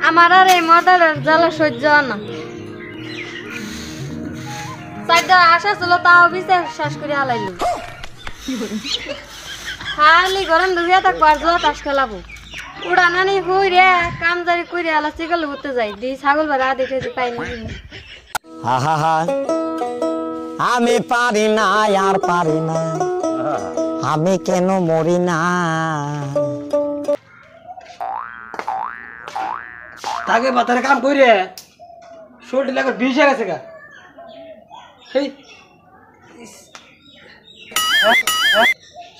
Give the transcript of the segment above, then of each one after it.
আমার আর এই মর্দার জ্বালা সহ্য না। চারটা আশা ছিল তাও বিশ্বাস করে হালাইল। খালি গরম দুবিয়া থাকবো আর জোয়া তাস খেলাবো। উড়ানানি হই রে কাম জারি করে আলা চিকল হতে যাই দি ছাগল বাড়া দেখে যে পাইনি। আমি পারি না আর পারি না, আমি কেন মরি না। তাকে মাথায় কাম করে শরীর লাগা বিষ হয়ে গেছে গা।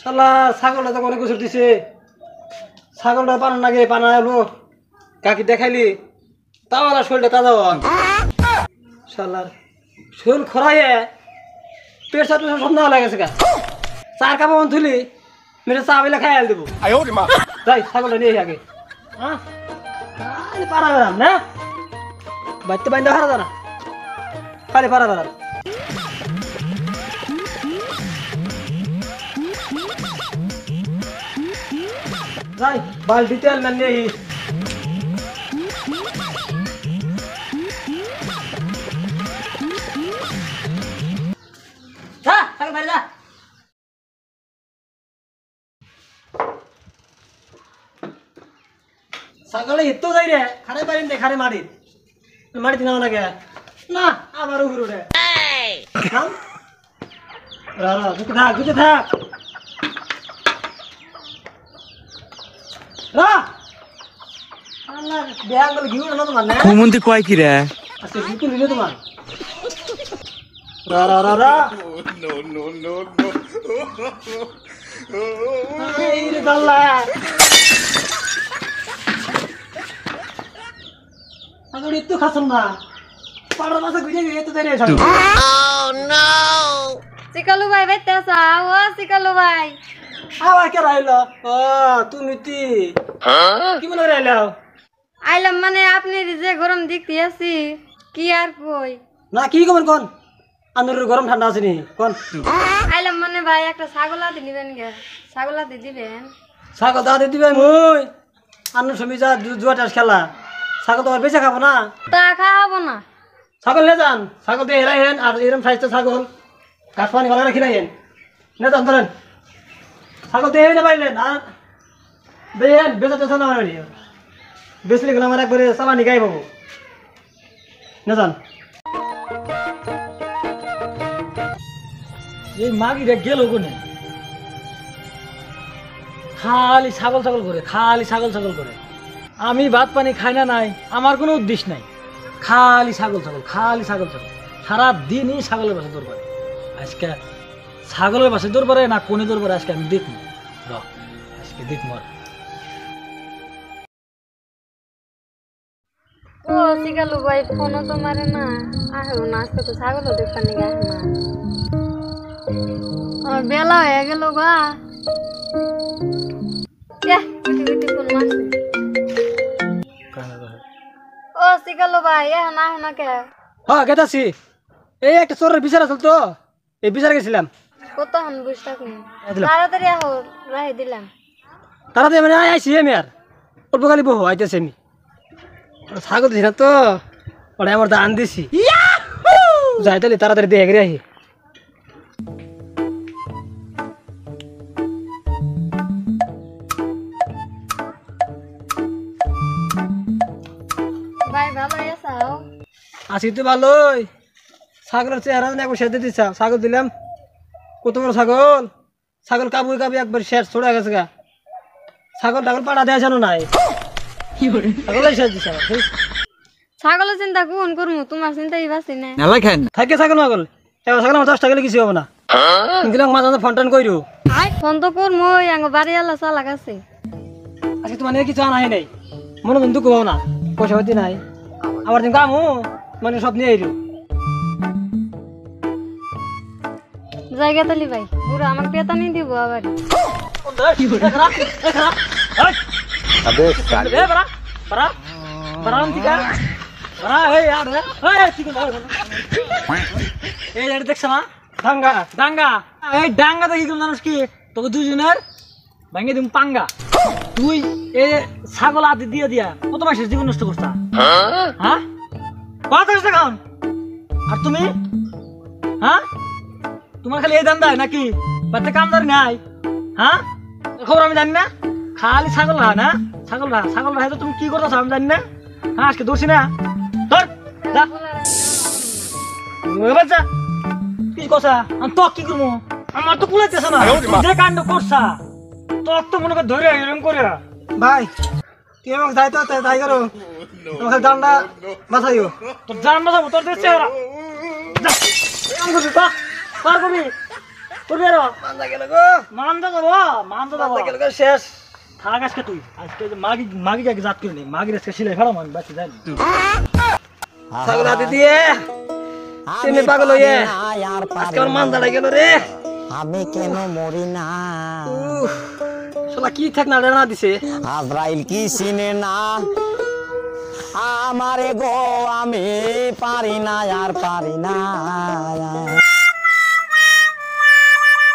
শালা ছাগলটা তো অনেক গোসল দিছে, ছাগলটা পানা নাগে পানা এলো কাকি দেখাইলি তাও আর শরীরটা তাজা হন। শালার শরীর খরাইয়ে পেট সাথে সব না লাগেছে গা। চার কাপ তুলি মেরে চা বেলা খাই দেবো। যাই ছাগলটা নিয়ে আগে। হ্যাঁ পারা বেড়াম না বাড়িতে বাইন্দা হারা দাঁড়া খালি পারা বেড়াম। যাই বালতি তেল না নেই। ছাগলে এতো যাই রে খারে পারিন দে খারে মারি মারি দিন না গে না আমার উপর উড়ে নাম রা রা গুতে থাক রা আল্লাহ ব্যাগ বলে গিউ না তোমার না ঘুমন্তি কয় কি রে আচ্ছা গিউ নিলে তোমার রা রা রা রা নো নো নো নো এই রে দাল্লা আমি একটু খাসম না পাড়ার মাঝে ঘুরে গিয়ে তো দাঁড়িয়ে আছো। Oh no! চিকালু ভাই বাইতে আসা ও চিকালু ভাই। আবার কে রাইলো? ও তুমি কি মনে রাইলো? আইলাম মানে আপনি যে গরম দেখতে আছি কি আর কই না কি খবর কোন আন্দর গরম ঠান্ডা আছে নি কোন আইলাম মানে ভাই একটা ছাগল হাতে নিবেন গে ছাগল হাতে দিবেন ছাগল দাদি দিবে মুই আন্নর সময় যা জুয়াটাস খেলা ছাগল তো আর বেঁচে খাবো না তা খাওয়াবো না ছাগল নে যান ছাগল দিয়ে হেরাইন আর এরম সাইজটা ছাগল কাঠ পানি ভালো রাখি রাখেন নে যান ধরেন ছাগল দিয়ে না পাইলেন আর দেন বেচাতে না মানে বেচলে গেলে আমার একবারে চালানি গাই পাবো নে যান এই মাগিরা গেল কোনে খালি ছাগল ছাগল করে খালি ছাগল ছাগল করে আমি ভাত পানি খাই না নাই আমার কোনো উদ্দেশ্য নাই খালি ছাগল ছাগল খালি ছাগল ছাগল সারা দিনই ছাগলের বাসা দৌড় পারে আজকে ছাগলের বাসা দৌড় পারে না কোনে দৌড় পারে আজকে আমি দেখবো আজকে দেখবো ও চিকালু ভাই ফোনও তো মারে না আহেও না আজকে তো ছাগলও দেখবার নিগে আহে না আমার বেলা হয়ে গেল গা ফোন মারছে ও চিকালু ভাই এখন আহে না কে হ্যাঁ গেতাছি এই একটা চোরের বিচার আসল তো এই বিচার গেছিলাম কতক্ষণ বুঝ থাকুন তাড়াতাড়ি আহ রাহি দিলাম তাড়াতাড়ি মানে আইসি আমি আর অল্প খালি বহু আইতেছি আমি ছাগল দিছি না তো ওরা আমার দান দিছি যাই তাহলে তাড়াতাড়ি দেখে রে আহি ভাই ভালো আছো আছি তো ভালোই ছাগলের চেহারা একবার সেদে দিছ ছাগল দিলাম কত বড় ছাগল ছাগল কাবুই কাবি একবার শেষ ছড়া গেছে গা ছাগল টাগল পাড়া দেয়া জানো নাই ছাগল শেষ দিছ ছাগলের চিন্তা কোন করমু তোমার চিন্তাই বাসি না নালা খান থাকে ছাগল মাগল এবার ছাগল আমার 10 টাকা কিছু হবে না দিলাম মাঝে মাঝে ফোন টান কইরু ফোন তো করমু আঙ্গ বাড়ি আলা চালাক আছে আজকে তোমার কিছু আনাই নাই মনে বন্ধু কো না পয়সা পাতি নাই আবার দিন কামু মানে সব নিয়ে আইরু জায়গা তালি ভাই পুরো আমাকে পেতা নিয়ে দিব আবার अबे साले ए बरा बरा बराम ठीक है बरा ए यार ए ठीक है ए यार देख समा डांगा डांगा ए डांगा तो কি কোন মানুষ কি তোকে দুজনের ভাঙে দিম পাঙ্গা তুই এ ছাগল আদি দিয়ে দিয়া কত মাসের জীবন নষ্ট করছা হ্যাঁ কত টাকা খাওন আর তুমি হ্যাঁ তোমার খালি এই দান্দায় নাকি বাচ্চা কামদারি নাই হ্যাঁ খবর আমি জানি না খালি ছাগল রাহা না ছাগল রাহা তো তুমি কি করতেছো আমি জানি না হ্যাঁ আজকে দোষী না ধর যা বাচ্চা কি কথা আমি তো কি করবো আমার তো পুলাইতেছ না যে কাণ্ড করছা তোর তো মনে কর ধরে এরকম করে ভাই তুই আমাকে যাই তো তাই করো তোমাকে জানটা বাঁচাইও তোর জান বাঁচাবো তোর দেখছে ওরা কাম করবি পার করবি করবি আরো মান্দা গেল গো মান্দা যাবো গেল গো শেষ থাক আজকে তুই আজকে মাগি আগে জাত করে নি মাগির আজকে সিলাই ফেলাম আমি বাচ্চা যাই ছাগল হাতে দিয়ে তুমি পাগল হয়ে আজকে আমার মান্দাটা গেল রে আমি কেন মরি না শালা কি থাক না না দিছে আজরাইল কি চিনে না আমারে গো আমি পারি না আর পারি না